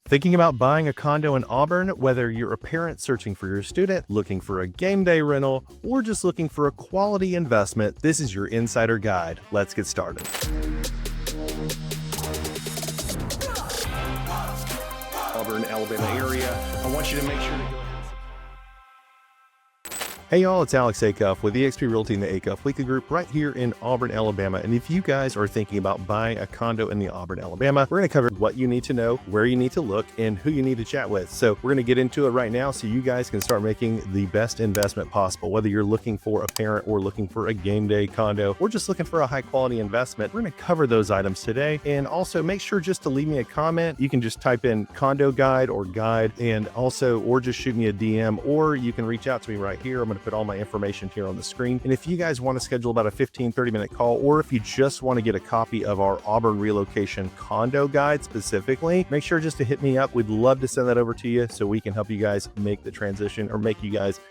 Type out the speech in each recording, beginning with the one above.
Thinking about buying a condo in Auburn, whether you're a parent searching for your student, looking for a game day rental, or just looking for a quality investment, this is your insider guide. Let's get started. Auburn, Alabama area. I want you to make sure to go ahead. Hey y'all, it's Alex Acuff with eXp Realty and the Acuff Weekly Group right here in Auburn, Alabama. And if you guys are thinking about buying a condo in the Auburn, Alabama, we're going to cover what you need to know, where you need to look, and who you need to chat with. So we're going to get into it right now so you guys can start making the best investment possible. Whether you're looking for a parent or looking for a game day condo or just looking for a high quality investment, we're going to cover those items today. And also make sure just to leave me a comment. You can just type in condo guide or guide, and also, or just shoot me a DM, or you can reach out to me right here. I'm going to put all my information here on the screen. And if you guys want to schedule about a 15-30 minute call, or if you just want to get a copy of our Auburn relocation condo guide specifically, make sure just to hit me up. We'd love to send that over to you so we can help you guys make the transition, or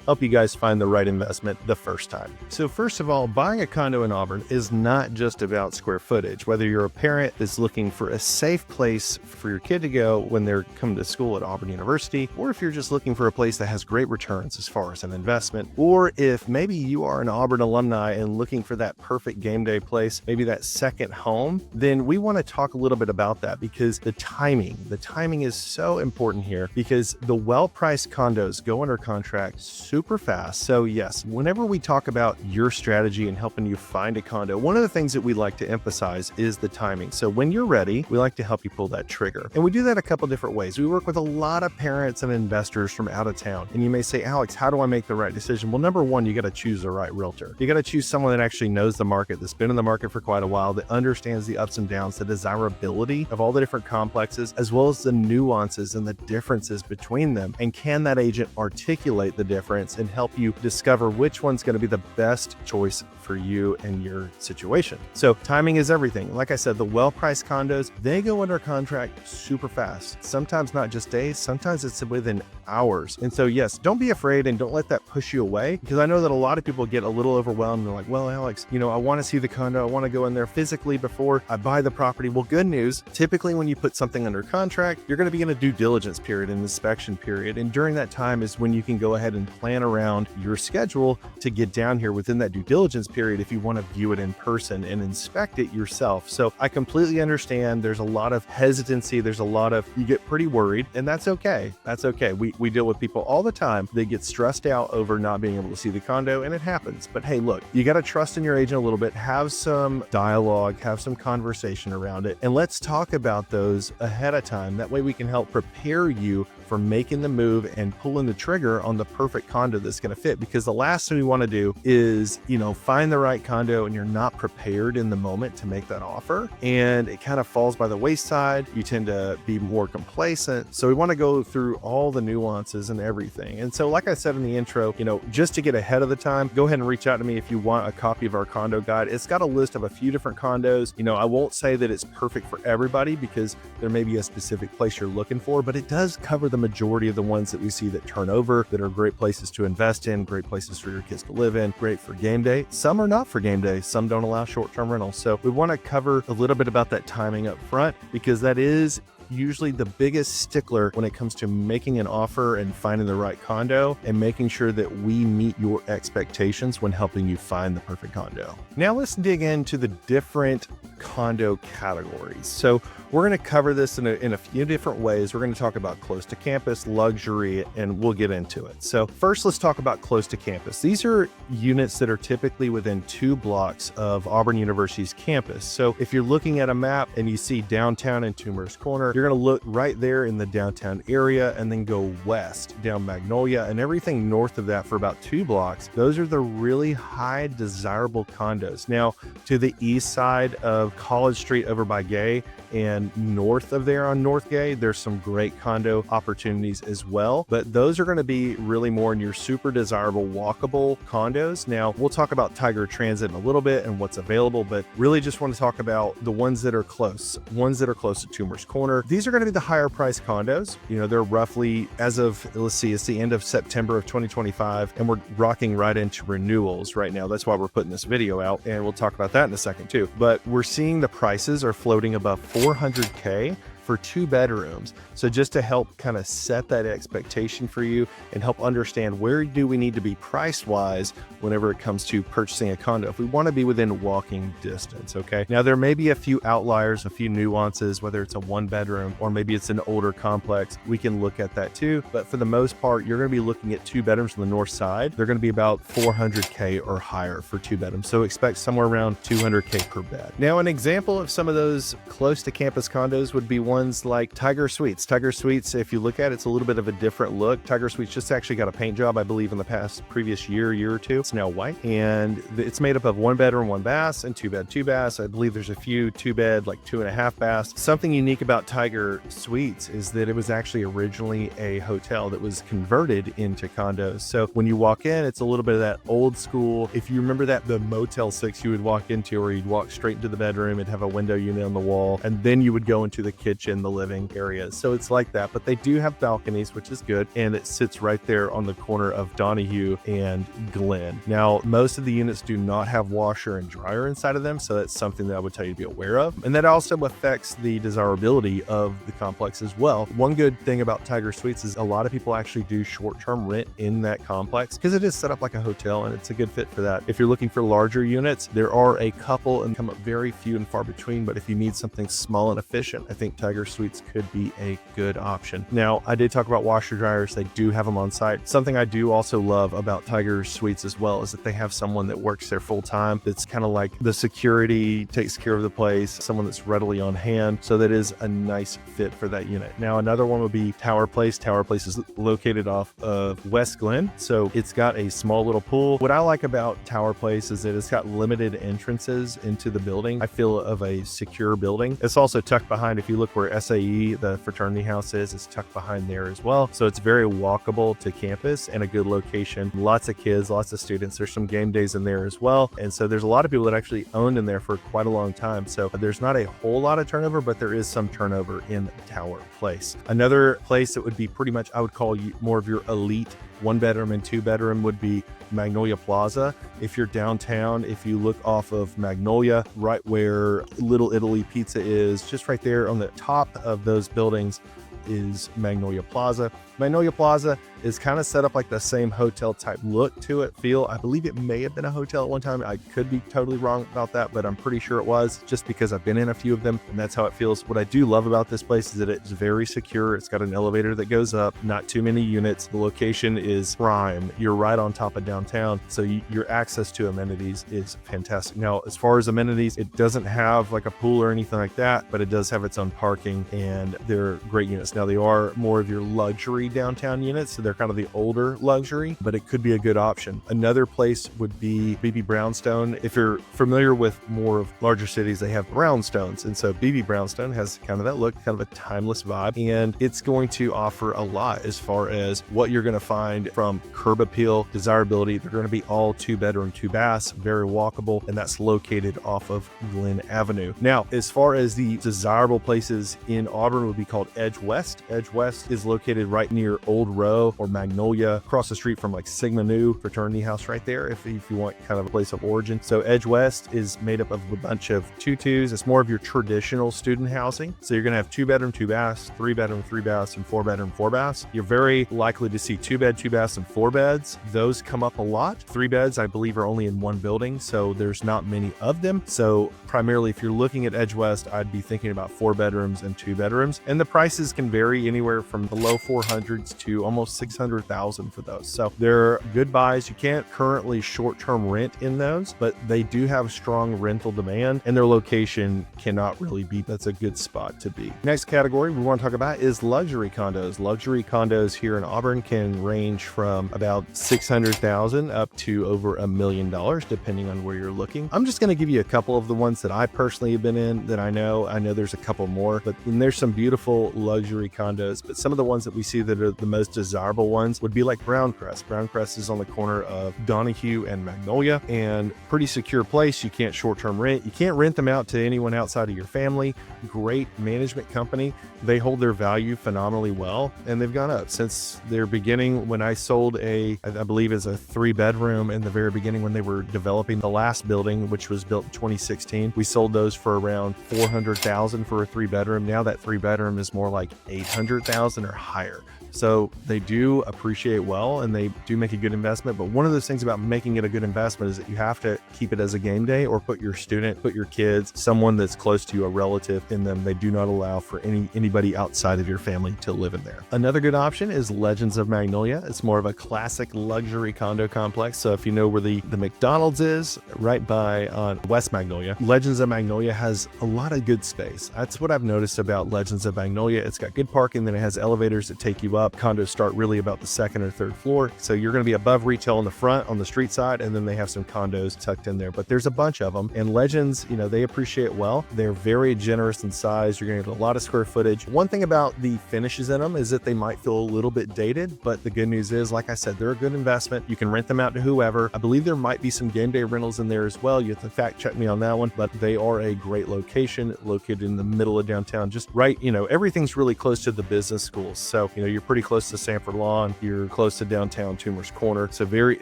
help you guys find the right investment the first time. So first of all, buying a condo in Auburn is not just about square footage. Whether you're a parent that's looking for a safe place for your kid to go when they're coming to school at Auburn University, or if you're just looking for a place that has great returns as far as an investment, or if maybe you are an Auburn alumni and looking for that perfect game day place, maybe that second home, then we want to talk a little bit about that, because the timing is so important here, because the well-priced condos go under contract super fast. So yes, whenever we talk about your strategy and helping you find a condo, one of the things that we like to emphasize is the timing. So when you're ready, we like to help you pull that trigger. And we do that a couple different ways. We work with a lot of parents and investors from out of town. And you may say, Alex, how do I make the right decision? Well, number one, you got to choose the right realtor. You got to choose someone that actually knows the market, that's been in the market for quite a while, that understands the ups and downs, the desirability of all the different complexes, as well as the nuances and the differences between them. And can that agent articulate the difference and help you discover which one's going to be the best choice for you and your situation? So timing is everything. Like I said, the well-priced condos, they go under contract super fast. Sometimes not just days, sometimes it's within hours. And so yes, don't be afraid and don't let that push you away, because I know that a lot of people get a little overwhelmed. They're like, well, Alex, I want to see the condo. I want to go in there physically before I buy the property. Well, good news. Typically, when you put something under contract, you're going to be in a due diligence period, an inspection period. And during that time is when you can go ahead and plan around your schedule to get down here within that due diligence period if you want to view it in person and inspect it yourself. So I completely understand there's a lot of hesitancy. You get pretty worried, and that's okay. That's okay. We deal with people all the time. They get stressed out over not being able to see the condo, and it happens. But hey, look, you got to trust in your agent a little bit, have some dialogue, have some conversation around it, and let's talk about those ahead of time. That way we can help prepare you for making the move and pulling the trigger on the perfect condo that's going to fit. Because the last thing we want to do is, find the right condo and you're not prepared in the moment to make that offer, and it kind of falls by the wayside. You tend to be more complacent. So we want to go through all the nuances and everything. And so, like I said in the intro, just to get ahead of the time, go ahead and reach out to me if you want a copy of our condo guide. It's got a list of a few different condos. I won't say that it's perfect for everybody, because there may be a specific place you're looking for, but it does cover the majority of the ones that we see that turn over, that are great places to invest in, great places for your kids to live in, great for game day. Some are not for game day. Some don't allow short-term rentals. So we want to cover a little bit about that timing up front, because that is usually the biggest stickler when it comes to making an offer and finding the right condo, and making sure that we meet your expectations when helping you find the perfect condo. Now let's dig into the different condo categories. So we're going to cover this in a few different ways. We're going to talk about close to campus, luxury, and we'll get into it. So first, let's talk about close to campus. These are units that are typically within 2 blocks of Auburn University's campus. So if you're looking at a map and you see downtown and Tumors Corner, you're going to look right there in the downtown area and then go west down Magnolia and everything north of that for about 2 blocks. Those are the really high desirable condos. Now, to the east side of College Street over by Gay and north of there on North Gay, there's some great condo opportunities as well. But those are going to be really more in your super desirable walkable condos. Now, we'll talk about Tiger Transit in a little bit and what's available, but really just want to talk about the ones that are close to Tumors Corner. These are going to be the higher priced condos. They're roughly, as of, let's see, it's the end of September of 2025, and we're rocking right into renewals right now. That's why we're putting this video out, and we'll talk about that in a second too. But we're seeing the prices are floating above $400K for 2 bedrooms. So just to help kind of set that expectation for you and help understand where do we need to be price wise whenever it comes to purchasing a condo, if we want to be within walking distance. Okay. Now there may be a few outliers, a few nuances, whether it's a 1 bedroom or maybe it's an older complex. We can look at that too. But for the most part, you're going to be looking at 2 bedrooms on the north side. They're going to be about $400K or higher for 2 bedrooms. So expect somewhere around $200K per bed. Now, an example of some of those close to campus condos would be ones like Tiger Suites. Tiger Suites, if you look at it, it's a little bit of a different look. Tiger Suites just actually got a paint job, I believe, in the previous year or two. It's now white, and it's made up of 1 bedroom, 1 bath, and 2 bed, 2 baths. I believe there's a few 2 bed, like 2.5 baths. Something unique about Tiger Suites is that it was actually originally a hotel that was converted into condos. So when you walk in, it's a little bit of that old school. If you remember that, the Motel 6 you would walk into, or you'd walk straight into the bedroom and have a window unit on the wall, and then you would go into the kitchen, the living areas. So it's like that, but they do have balconies, which is good, and it sits right there on the corner of Donahue and Glen. Now, most of the units do not have washer and dryer inside of them, so that's something that I would tell you to be aware of, and that also affects the desirability of the complex as well. One good thing about Tiger Suites is a lot of people actually do short-term rent in that complex because it is set up like a hotel, and it's a good fit for that. If you're looking for larger units, there are a couple and come up very few and far between, but if you need something small and efficient, I think Tiger Suites could be a good option. Now, I did talk about washer dryers. They do have them on site. Something I do also love about Tiger Suites as well is that they have someone that works there full time. That's kind of like the security, takes care of the place, someone that's readily on hand. So that is a nice fit for that unit. Now, another one would be Tower Place. Tower Place is located off of West Glen. So it's got a small little pool. What I like about Tower Place is that it's got limited entrances into the building. I feel of a secure building. It's also tucked behind, if you look where SAE, the fraternity house is, it's tucked behind there as well. So it's very walkable to campus and a good location. Lots of kids, lots of students. There's some game days in there as well. And so there's a lot of people that actually owned in there for quite a long time. So there's not a whole lot of turnover, but there is some turnover in Tower Place. Another place that would be pretty much, I would call you more of your elite 1 bedroom and 2 bedroom would be Magnolia Plaza. If you're downtown, if you look off of Magnolia, right where Little Italy Pizza is, just right there on the top of those buildings is Magnolia Plaza. Magnolia Plaza is kind of set up like the same hotel type look to it, feel. I believe it may have been a hotel at one time. I could be totally wrong about that, but I'm pretty sure it was, just because I've been in a few of them and that's how it feels. What I do love about this place is that it's very secure. It's got an elevator that goes up, not too many units. The location is prime. You're right on top of downtown, so your access to amenities is fantastic. Now, as far as amenities, it doesn't have like a pool or anything like that, but it does have its own parking, and they're great units. Now, they are more of your luxury downtown units, so they're kind of the older luxury, but it could be a good option. Another place would be BB Brownstone. If you're familiar with more of larger cities, they have brownstones, and so BB Brownstone has kind of that look, kind of a timeless vibe, and it's going to offer a lot as far as what you're going to find from curb appeal, desirability. They're going to be all 2 bedroom, 2 baths, very walkable, and that's located off of Glen Avenue. Now, as far as the desirable places in Auburn would be called Edge West. Edge West is located right near Old Row or Magnolia, across the street from like Sigma Nu fraternity house right there, if you want kind of a place of origin. So Edge West is made up of a bunch of 2-2s. It's more of your traditional student housing. So you're going to have 2 bedroom, 2 baths, 3 bedroom, 3 baths, and 4 bedroom, 4 baths. You're very likely to see 2 bed, 2 baths, and 4 beds. Those come up a lot. 3 beds, I believe, are only in 1 building, so there's not many of them. So primarily, if you're looking at Edge West, I'd be thinking about 4 bedrooms and 2 bedrooms. And the prices can vary anywhere from the low 400s to almost 600,000 for those. So they're good buys. You can't currently short-term rent in those, but they do have strong rental demand, and their location cannot really beat. That's a good spot to be. Next category we want to talk about is luxury condos. Luxury condos here in Auburn can range from about 600,000 up to over $1 million, depending on where you're looking. I'm just going to give you a couple of the ones that I personally have been in that I know. I know there's a couple more, but there's some beautiful luxury luxury condos, but some of the ones that we see that are the most desirable ones would be like Browncrest. Browncrest is on the corner of Donahue and Magnolia, and pretty secure place. You can't short-term rent. You can't rent them out to anyone outside of your family. Great management company. They hold their value phenomenally well, and they've gone up since their beginning. When I sold I believe is a 3-bedroom in the very beginning when they were developing the last building, which was built in 2016, we sold those for around $400,000 for a 3-bedroom. Now that 3-bedroom is more like $800,000 or higher. So they do appreciate well, and they do make a good investment. But one of those things about making it a good investment is that you have to keep it as a game day, or put your kids, someone that's close to you, a relative in them. They do not allow for anybody outside of your family to live in there. Another good option is Legends of Magnolia. It's more of a classic luxury condo complex. So if you know where the McDonald's is, right by on West Magnolia, Legends of Magnolia has a lot of good space. That's what I've noticed about Legends of Magnolia. It's got good parking, then it has elevators that take you up. Condos start really about the 2nd or 3rd floor. So you're going to be above retail in the front on the street side, and then they have some condos tucked in there. But there's a bunch of them, and Legends, they appreciate well. They're very generous in size. You're going to get a lot of square footage. One thing about the finishes in them is that they might feel a little bit dated, but the good news is, like I said, they're a good investment. You can rent them out to whoever. I believe there might be some game day rentals in there as well. You have to fact check me on that one, but they are a great location, located in the middle of downtown, just right, everything's really close to the business schools. So, you're pretty close to Sanford Lawn, you're close to downtown Toomer's Corner, so very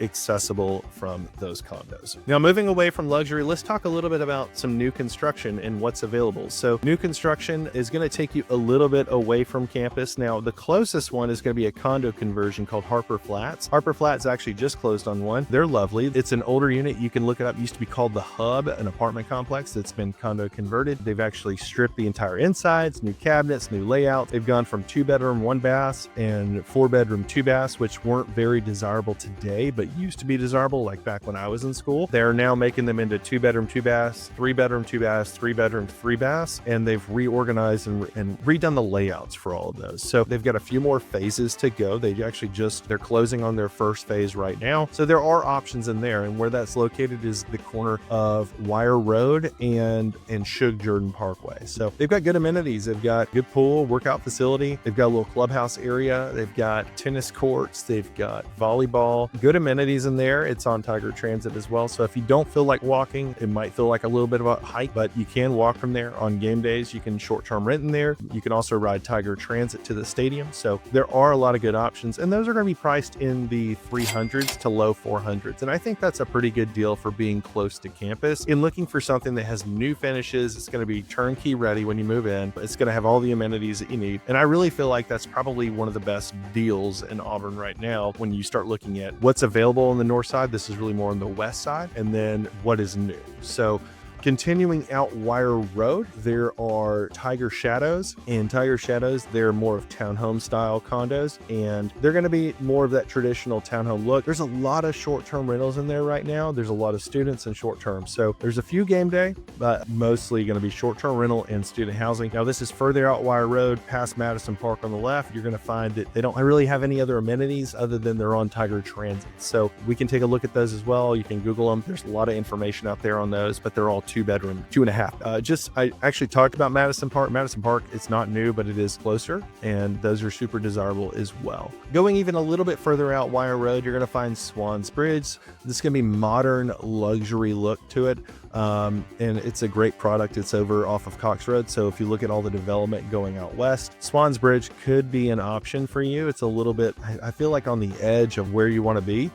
accessible from those condos. Now, moving away from luxury, let's talk a little bit about some new construction and what's available. So new construction is going to take you a little bit away from campus. Now, the closest one is going to be a condo conversion called Harper Flats. Harper Flats actually just closed on one. They're lovely. It's an older unit. You can look it up. It used to be called The Hub, an apartment complex that's been condo converted. They've actually stripped the entire insides, new cabinets, new layout. They've gone from 2-bedroom, 1 bath and 4-bedroom, 2 baths, which weren't very desirable today, but used to be desirable like back when I was in school. They're now making them into 2-bedroom, 2 baths, 3-bedroom, 2 baths, 3-bedroom, 3 baths, and they've reorganized and redone the layouts for all of those. So they've got a few more phases to go. They're closing on their first phase right now. So there are options in there, and where that's located is the corner of Wire Road and Shug Jordan Parkway. So they've got good amenities. They've got good pool, workout facility. They've got a little clubhouse area. They've got tennis courts. They've got volleyball, good amenities in there. It's on Tiger Transit as well. So if you don't feel like walking, it might feel like a little bit of a hike, but you can walk from there on game days. You can short-term rent in there. You can also ride Tiger Transit to the stadium. So there are a lot of good options, and those are going to be priced in the 300s to low 400s. And I think that's a pretty good deal for being close to campus. In looking for something that has new finishes, it's going to be turnkey ready when you move in. It's going to have all the amenities that you need. And I really feel like that's probably one of the best deals in Auburn right now when you start looking at what's available on the north side. This is really more on the west side, and then what is new. So continuing out Wire Road, there are Tiger Shadows. And Tiger Shadows, they're more of townhome style condos, and they're going to be more of that traditional townhome look. There's a lot of short-term rentals in there right now. There's a lot of students and short-term. So there's a few game day, but mostly going to be short-term rental and student housing. Now, this is further out Wire Road, past Madison Park on the left. You're going to find that they don't really have any other amenities other than they're on Tiger Transit. So we can take a look at those as well. You can Google them. There's a lot of information out there on those, but they're all 2-bedroom, 2.5. I actually talked about Madison Park. Madison Park, it's not new, but it is closer, and those are super desirable as well. Going even a little bit further out Wire Road, you're going to find Swan's Bridge. This is going to be modern luxury look to it. And it's a great product. It's over off of Cox Road. So if you look at all the development going out west, Swan's Bridge could be an option for you. It's a little bit, I feel like, on the edge of where you want to be,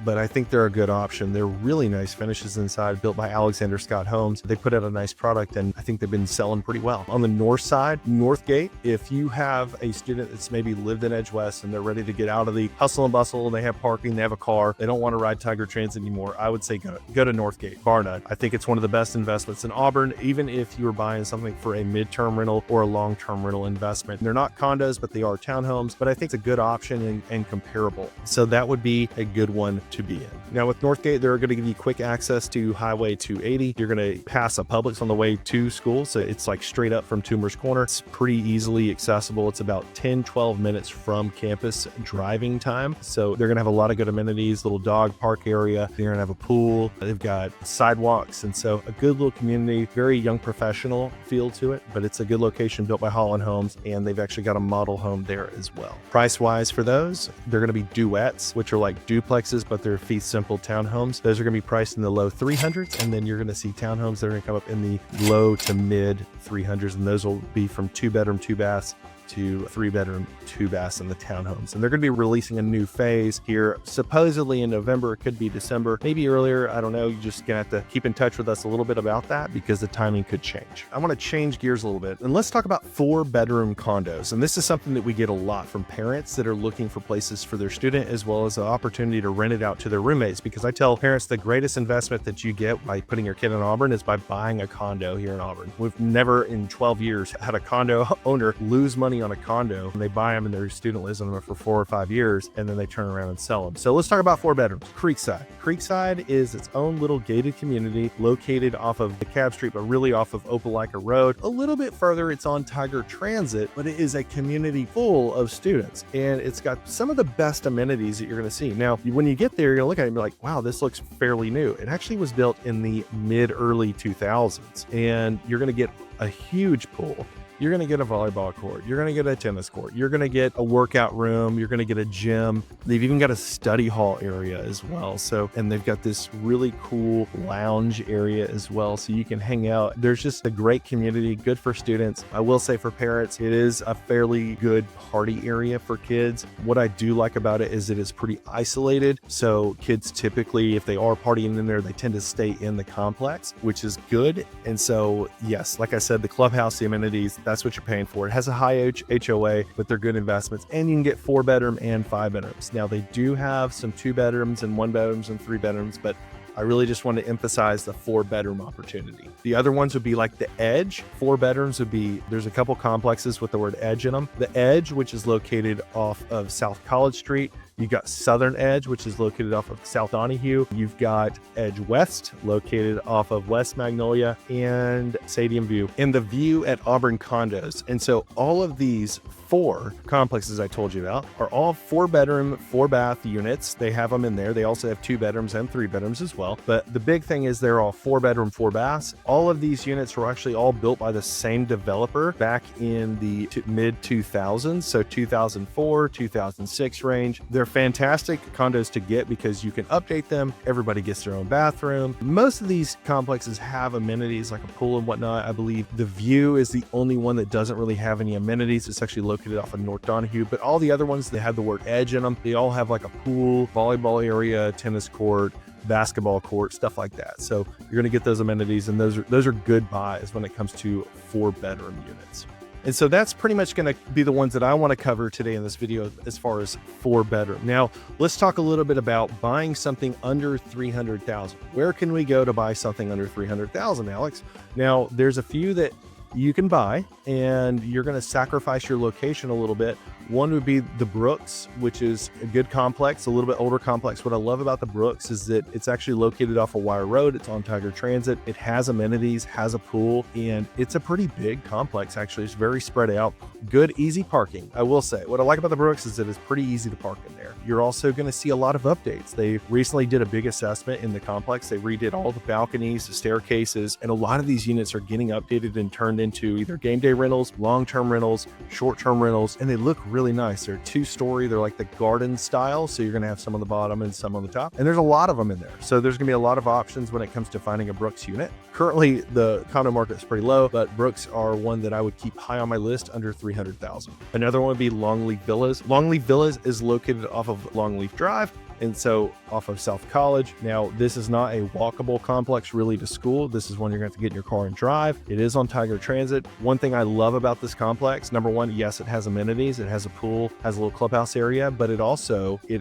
but I think they're a good option. They're really nice finishes inside, built by Alexander Scott Homes. They put out a nice product, and I think they've been selling pretty well. On the north side, Northgate, if you have a student that's maybe lived in Edge West and they're ready to get out of the hustle and bustle, they have parking, they have a car, they don't want to ride Tiger Transit anymore, I would say go to Northgate, bar none. I think it's one of the best investments in Auburn, even if you are buying something for a midterm rental or a long-term rental investment. They're not condos, but they are townhomes, but I think it's a good option and comparable. So that would be a good one to be in. Now with Northgate, they're going to give you quick access to Highway 280. You're going to pass a Publix on the way to school. So it's like straight up from Toomer's Corner. It's pretty easily accessible. It's about 10-12 minutes from campus driving time. So they're going to have a lot of good amenities, little dog park area. They're going to have a pool. They've got sidewalks. And so a good little community, very young professional feel to it, but it's a good location built by Holland Homes. And they've actually got a model home there as well. Price wise for those, they're going to be duets, which are like duplexes, but they're fee simple townhomes. Those are going to be priced in the low 300s. And then you're going to see townhomes that are going to come up in the low to mid 300s. And those will be from 2-bedroom, 2-baths to 3-bedroom, 2-baths in the townhomes. And they're going to be releasing a new phase here, supposedly in November. It could be December, maybe earlier. I don't know. You're just going to have to keep in touch with us a little bit about that because the timing could change. I want to change gears a little bit and let's talk about 4-bedroom condos. And this is something that we get a lot from parents that are looking for places for their student, as well as the opportunity to rent it out to their roommates. Because I tell parents the greatest investment that you get by putting your kid in Auburn is by buying a condo here in Auburn. We've never in 12 years had a condo owner lose money on a condo, and they buy them and their student lives in them for 4 or 5 years, and then they turn around and sell them. So let's talk about 4 bedrooms. Creekside. Creekside is its own little gated community located off of the Cab Street, but really off of Opelika Road. A little bit further, it's on Tiger Transit, but it is a community full of students, and it's got some of the best amenities that you're going to see. Now, when you get there, you're going to look at it and be like, wow, this looks fairly new. It actually was built in the mid-early 2000s, and you're going to get a huge pool. You're going to get a volleyball court. You're going to get a tennis court. You're going to get a workout room. You're going to get a gym. They've even got a study hall area as well. So, and they've got this really cool lounge area as well. So you can hang out. There's just a great community, good for students. I will say for parents, it is a fairly good party area for kids. What I do like about it is it is pretty isolated. So kids typically, if they are partying in there, they tend to stay in the complex, which is good. And so, yes, like I said, the clubhouse, the amenities, that's what you're paying for. It has a high HOA, but they're good investments, and you can get 4-bedroom and 5-bedrooms. Now they do have some 2-bedrooms and 1-bedrooms and 3-bedrooms, but I really just want to emphasize the 4-bedroom opportunity. The other ones would be like the Edge. 4 bedrooms would be, there's a couple complexes with the word Edge in them. The Edge, which is located off of South College Street. You've got Southern Edge, which is located off of South Donahue. You've got Edge West, located off of West Magnolia and Stadium View, and the View at Auburn Condos. And so all of these 4 complexes I told you about are all 4-bedroom, 4-bath units. They have them in there. They also have 2 bedrooms and 3 bedrooms as well. But the big thing is they're all 4-bedroom, 4-baths. All of these units were actually all built by the same developer back in the mid 2000s. So 2004, 2006 range. They're fantastic condos to get because you can update them. Everybody gets their own bathroom. Most of these complexes have amenities like a pool and whatnot. I believe the View is the only one that doesn't really have any amenities. It's actually located off of North Donahue, but all the other ones, they have the word Edge in them. They all have like a pool, volleyball area, tennis court, basketball court, stuff like that. So you're going to get those amenities, and those are good buys when it comes to 4-bedroom units. And so that's pretty much going to be the ones that I want to cover today in this video as far as 4-bedroom. Now, let's talk a little bit about buying something under $300,000. Where can we go to buy something under $300,000, Alex? Now, there's a few that you can buy, and you're going to sacrifice your location a little bit. One would be the Brooks, which is a good complex, a little bit older complex. What I love about the Brooks is that it's actually located off of Wire Road. It's on Tiger Transit. It has amenities, has a pool, and it's a pretty big complex, actually. It's very spread out. Good, easy parking. I will say, what I like about the Brooks is that it's pretty easy to park in there. You're also going to see a lot of updates. They recently did a big assessment in the complex. They redid all the balconies, the staircases, and a lot of these units are getting updated and turned into either game day rentals, long-term rentals, short-term rentals, and they look really nice. They're 2-story. They're like the garden style. So you're going to have some on the bottom and some on the top. And there's a lot of them in there. So there's going to be a lot of options when it comes to finding a Brooks unit. Currently, the condo market is pretty low, but Brooks are one that I would keep high on my list under $300,000. Another one would be Longleaf Villas. Longleaf Villas is located off of Longleaf Drive, and so off of South College. Now, this is not a walkable complex really to school. This is one you're going to have to get in your car and drive. It is on Tiger Transit. One thing I love about this complex, number one, yes, it has amenities. It has a pool, has a little clubhouse area, but it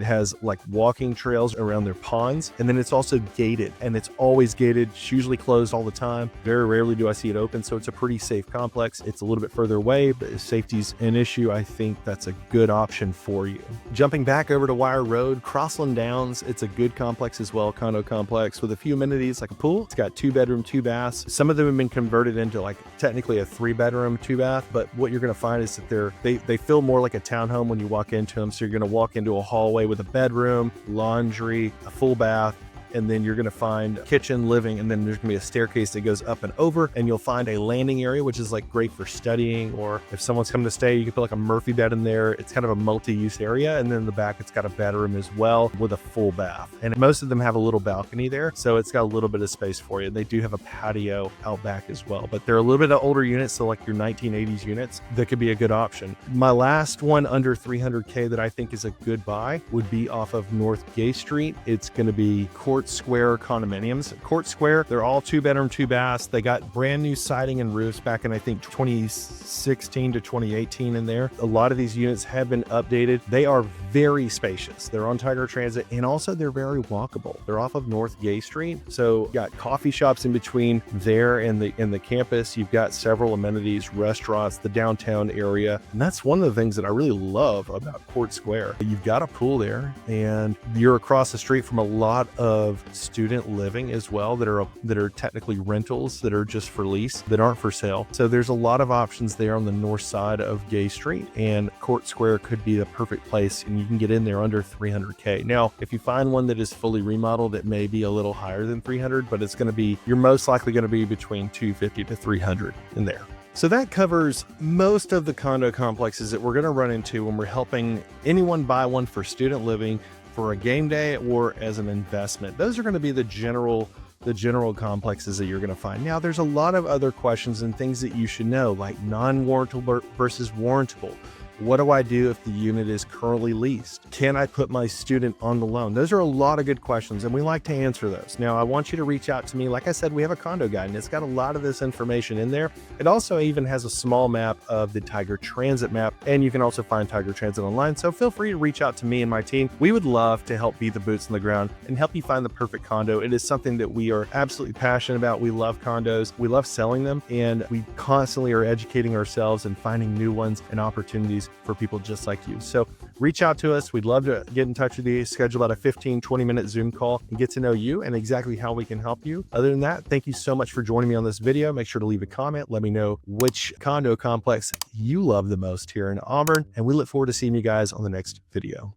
has like walking trails around their ponds. And then it's also gated, and it's always gated. It's usually closed all the time. Very rarely do I see it open. So it's a pretty safe complex. It's a little bit further away, but if safety's an issue, I think that's a good option for you. Jumping back over to Wire Road, Crossland Woodland Downs, it's a good complex as well, condo complex with a few amenities like a pool. It's got 2-bedroom, 2 baths. Some of them have been converted into like technically a 3-bedroom, 2-bath, but what you're going to find is that they feel more like a townhome when you walk into them. So you're going to walk into a hallway with a bedroom, laundry, a full bath, and then you're going to find kitchen, living, and then there's going to be a staircase that goes up and over, and you'll find a landing area, which is like great for studying, or if someone's coming to stay, you can put like a Murphy bed in there. It's kind of a multi-use area. And then in the back, it's got a bedroom as well with a full bath. And most of them have a little balcony there, so it's got a little bit of space for you. They do have a patio out back as well, but they're a little bit of older units, so like your 1980s units, that could be a good option. My last one under 300K that I think is a good buy would be off of North Gay Street. It's going to be Court Square condominiums. Court Square, they're all 2-bedroom, 2 baths. They got brand new siding and roofs back in, I think, 2016 to 2018 in there. A lot of these units have been updated. They are very spacious. They're on Tiger Transit, and also they're very walkable. They're off of North Gay Street. So you got coffee shops in between there and the campus. You've got several amenities, restaurants, the downtown area. And that's one of the things that I really love about Court Square. You've got a pool there, and you're across the street from a lot of student living as well that are technically rentals that are just for lease, that aren't for sale. So there's a lot of options there on the north side of Gay Street, and Court Square could be the perfect place, and you can get in there under 300K. Now, if you find one that is fully remodeled, it may be a little higher than 300, but you're most likely going to be between 250 to 300 in there. So that covers most of the condo complexes that we're going to run into when we're helping anyone buy one for student living, for a game day, or as an investment. Those are going to be the general complexes that you're going to find. Now, there's a lot of other questions and things that you should know, like non-warrantable versus warrantable. What do I do if the unit is currently leased? Can I put my student on the loan? Those are a lot of good questions, and we like to answer those. Now, I want you to reach out to me. Like I said, we have a condo guide, and it's got a lot of this information in there. It also even has a small map of the Tiger Transit map, and you can also find Tiger Transit online. So feel free to reach out to me and my team. We would love to help be the boots on the ground and help you find the perfect condo. It is something that we are absolutely passionate about. We love condos. We love selling them, and we constantly are educating ourselves and finding new ones and opportunities for people just like you. So reach out to us. We'd love to get in touch with you, schedule about a 15-20 minute Zoom call and get to know you and exactly how we can help you. Other than that, thank you so much for joining me on this video. Make sure to leave a comment. Let me know which condo complex you love the most here in Auburn, and we look forward to seeing you guys on the next video.